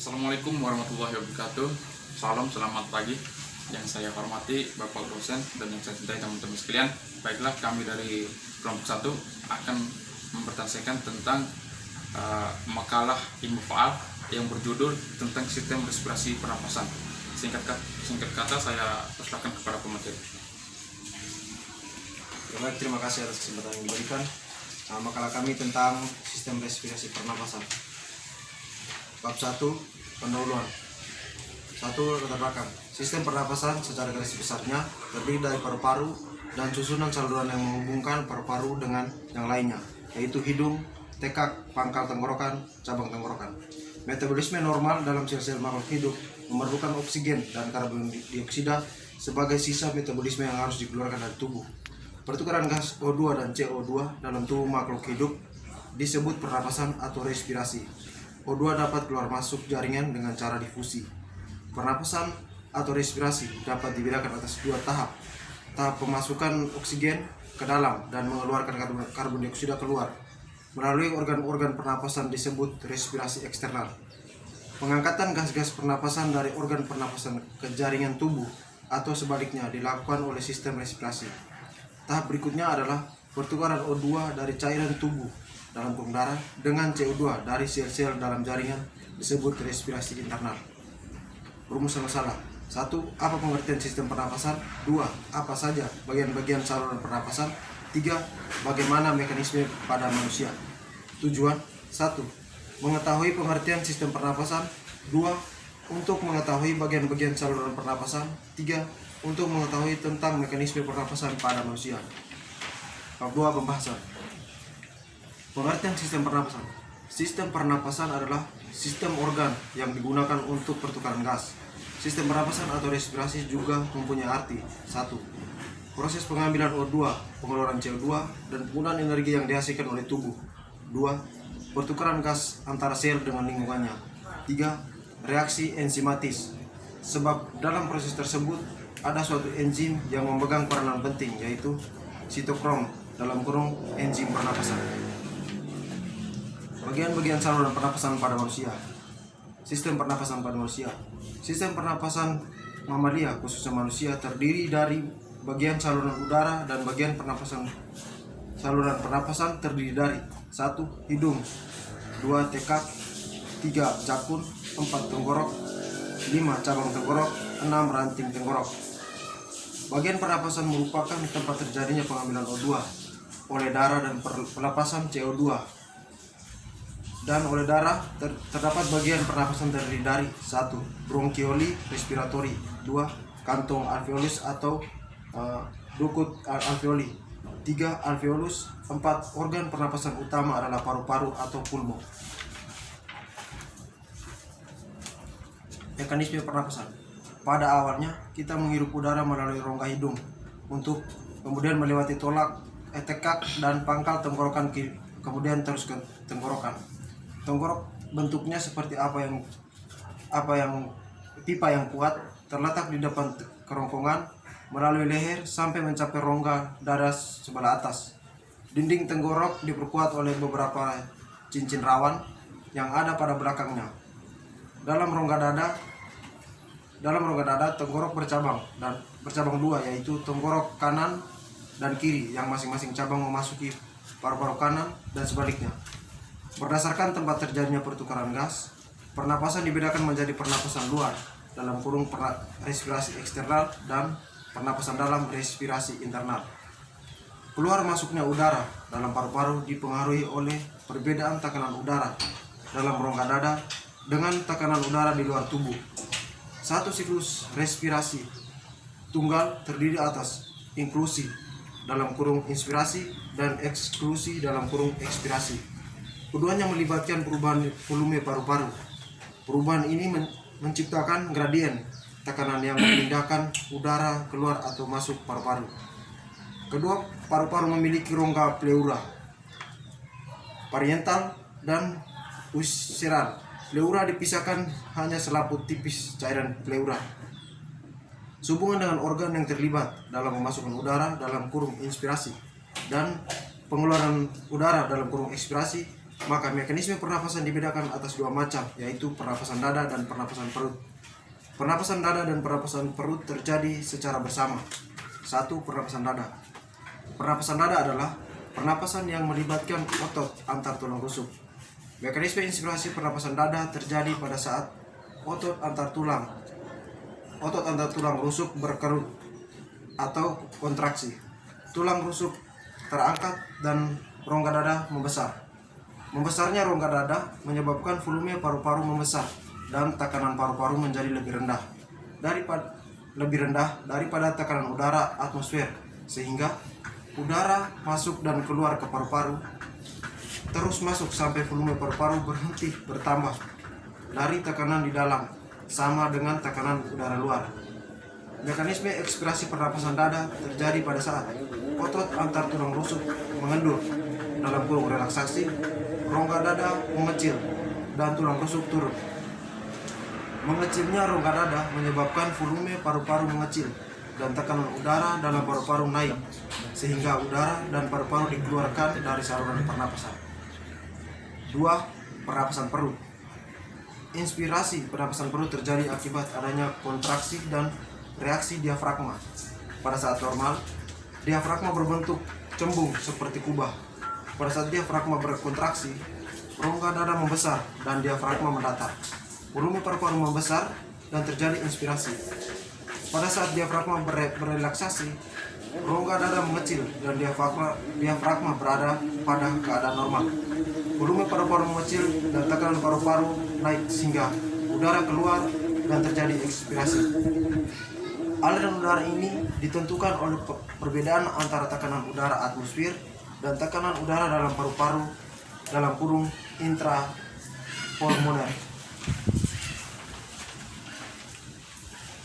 Assalamualaikum warahmatullahi wabarakatuh. Salam, selamat pagi. Yang saya hormati Bapak dosen dan yang saya cintai teman-teman sekalian. Baiklah, kami dari kelompok 1 akan mempertanyakan tentang makalah ilmu faal yang berjudul tentang sistem respirasi pernapasan. Singkat kata saya persilakan kepada pemateri. Baik, terima kasih atas kesempatan yang diberikan. Makalah kami tentang sistem respirasi pernapasan. Bab 1, pendahuluan. 1. Latar belakang. Sistem pernapasan secara garis besarnya terdiri dari paru-paru dan susunan saluran yang menghubungkan paru-paru dengan yang lainnya, yaitu hidung, tekak, pangkal tenggorokan, cabang tenggorokan. Metabolisme normal dalam sel-sel makhluk hidup memerlukan oksigen dan karbon dioksida sebagai sisa metabolisme yang harus dikeluarkan dari tubuh. Pertukaran gas O2 dan CO2 dalam tubuh makhluk hidup disebut pernapasan atau respirasi. O2 dapat keluar masuk jaringan dengan cara difusi. Pernapasan atau respirasi dapat dibedakan atas 2 tahap. Tahap pemasukan oksigen ke dalam dan mengeluarkan karbon dioksida keluar melalui organ-organ pernapasan disebut respirasi eksternal. Pengangkatan gas-gas pernapasan dari organ pernapasan ke jaringan tubuh atau sebaliknya dilakukan oleh sistem respirasi. Tahap berikutnya adalah pertukaran O2 dari cairan tubuh dalam kurung darah dengan CO2 dari sel-sel dalam jaringan disebut respirasi internal. Rumus masalah. 1. Apa pengertian sistem pernapasan? 2. Apa saja bagian-bagian saluran pernapasan? 3. Bagaimana mekanisme pada manusia? Tujuan. 1. Mengetahui pengertian sistem pernapasan. 2. Untuk mengetahui bagian-bagian saluran pernapasan. 3. Untuk mengetahui tentang mekanisme pernapasan pada manusia. Bab 2, pembahasan. Pengertian sistem pernapasan. Sistem pernapasan adalah sistem organ yang digunakan untuk pertukaran gas. Sistem pernapasan atau respirasi juga mempunyai arti. 1. Proses pengambilan O2, pengeluaran CO2, dan penggunaan energi yang dihasilkan oleh tubuh. 2. Pertukaran gas antara sel dengan lingkungannya. 3. Reaksi enzimatis. Sebab dalam proses tersebut ada suatu enzim yang memegang peranan penting, yaitu sitokrom dalam kurung enzim pernapasan. Bagian-bagian saluran pernapasan pada manusia. Sistem pernapasan pada manusia. Sistem pernapasan mamalia khususnya manusia terdiri dari bagian saluran udara dan bagian pernapasan. Saluran pernapasan terdiri dari 1. Hidung, 2. Tekak, 3. Jakun, 4. Tenggorok, 5. Cabang tenggorok, 6. Ranting tenggorok. Bagian pernapasan merupakan tempat terjadinya pengambilan O2 oleh darah dan pelepasan CO2. Dan oleh darah terdapat bagian pernapasan terdiri dari 1. Bronchioli respiratori, 2. Kantong alveolus atau dukut alveoli, 3. Alveolus, 4. Organ pernapasan utama adalah paru-paru atau pulmo. Mekanisme pernapasan. Pada awalnya kita menghirup udara melalui rongga hidung untuk kemudian melewati tekak dan pangkal tenggorokan kemudian terus ke tenggorokan. Tenggorok bentuknya seperti apa yang pipa yang kuat terletak di depan kerongkongan melalui leher sampai mencapai rongga dada sebelah atas. Dinding tenggorok diperkuat oleh beberapa cincin rawan yang ada pada belakangnya. Dalam rongga dada tenggorok bercabang 2, yaitu tenggorok kanan dan kiri yang masing-masing cabang memasuki paru-paru kanan dan sebaliknya. Berdasarkan tempat terjadinya pertukaran gas, pernapasan dibedakan menjadi pernapasan luar dalam kurung respirasi eksternal dan pernapasan dalam respirasi internal. Keluar masuknya udara dalam paru-paru dipengaruhi oleh perbedaan tekanan udara dalam rongga dada dengan tekanan udara di luar tubuh. Satu siklus respirasi tunggal terdiri atas inklusi dalam kurung inspirasi dan eksklusi dalam kurung ekspirasi. Keduanya melibatkan perubahan volume paru-paru. Perubahan ini menciptakan gradien tekanan yang memindahkan udara keluar atau masuk paru-paru. Kedua, paru-paru memiliki rongga pleura, parietal dan visceral. Pleura dipisahkan hanya selaput tipis cairan pleura. Sehubungan dengan organ yang terlibat dalam memasukkan udara dalam kurung inspirasi dan pengeluaran udara dalam kurung ekspirasi Maka mekanisme pernapasan dibedakan atas dua macam, yaitu pernapasan dada dan pernapasan perut. Pernapasan dada dan pernapasan perut terjadi secara bersama. 1. Pernapasan dada. Pernapasan dada adalah pernapasan yang melibatkan otot antar tulang rusuk. Mekanisme inspirasi pernapasan dada terjadi pada saat otot antar tulang rusuk berkerut atau kontraksi. Tulang rusuk terangkat dan rongga dada membesar. Membesarnya rongga dada menyebabkan volume paru-paru membesar dan tekanan paru-paru menjadi lebih rendah daripada tekanan udara atmosfer, sehingga udara masuk dan keluar ke paru-paru terus masuk sampai volume paru-paru berhenti bertambah dari tekanan di dalam sama dengan tekanan udara luar. Mekanisme ekspirasi pernapasan dada terjadi pada saat otot antar tulang rusuk mengendur dalam kurung relaksasi, rongga dada mengecil dan tulang rusuk turun. Mengecilnya rongga dada menyebabkan volume paru-paru mengecil dan tekanan udara dalam paru-paru naik, sehingga udara dan paru-paru dikeluarkan dari saluran pernapasan. 2. Pernapasan perut. Inspirasi pernapasan perut terjadi akibat adanya kontraksi dan reaksi diafragma. Pada saat normal, diafragma berbentuk cembung seperti kubah. Pada saat diafragma berkontraksi, rongga dada membesar dan diafragma mendatar. Volume paru-paru membesar dan terjadi inspirasi. Pada saat diafragma berelaksasi, rongga dada mengecil dan diafragma berada pada keadaan normal. Volume paru-paru mengecil dan tekanan paru-paru naik sehingga udara keluar dan terjadi ekspirasi. Aliran udara ini ditentukan oleh perbedaan antara tekanan udara atmosfer dan tekanan udara dalam paru-paru dalam kurung intrapulmoner.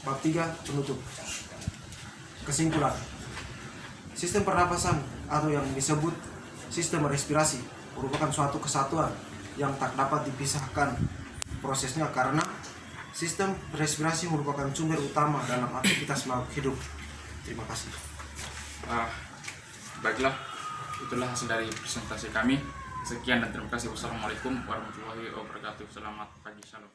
Bab 3. Penutup. Kesimpulan. Sistem pernapasan atau yang disebut sistem respirasi merupakan suatu kesatuan yang tak dapat dipisahkan prosesnya, karena sistem respirasi merupakan sumber utama dalam aktivitas makhluk hidup. Terima kasih. Baiklah, itulah hasil dari presentasi kami. Sekian dan terima kasih. Wassalamualaikum warahmatullahi wabarakatuh. Selamat pagi, shalom.